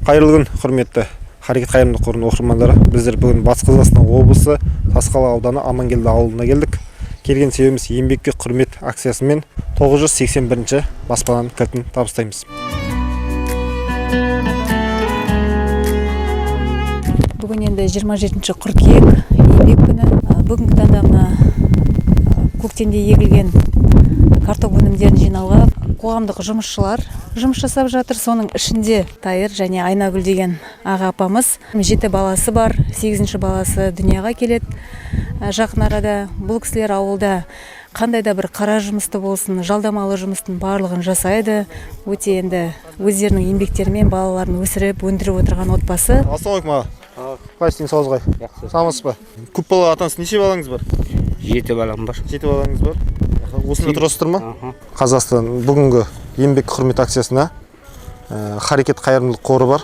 Қайырлы күн, құрметті Харекет қайырымдылық қорының оқырмандары. Біздер бүгін Батыс Қазақстан облысы Тасқала ауданы Амангелді ауылына келдік. Келген себебіміз еңбекке құрмет акциясымен 981-ші баспананың кілтін табыстаймыз. Бүгін енді 27-ші қыркүйек еңбек күні. Бүгінгі таңда мына көктемде егілген картоп өнімдерін жинауға қоғамдық жұмысшылар жұмыс жасап жатыр. Соның ішінде Тайыр және Айнагүл деген аға апамыз. 7 баласы бар, 8-ші баласы дүнияға келеді. Жақын арада бұл кісілер ауылда қандай да бір қара жұмысты болсын, жалдамалы жұмыстың барлығын жасайды. Өте енді өздерінің еңбектерімен балаларын өсіріп, өндіріп отырған отбасы. Ассалаумағалейкум аға. Қайсың сауызғай? Самыз ба? Көп бала атаңыз, неше балаңыз бар? 7 балам бар. 7 балаңыз бар. Осында тұрасыздар ма? Қазақстан бүгінгі еңбек құрмет акциясына Харекет қайырымдылық қоры бар.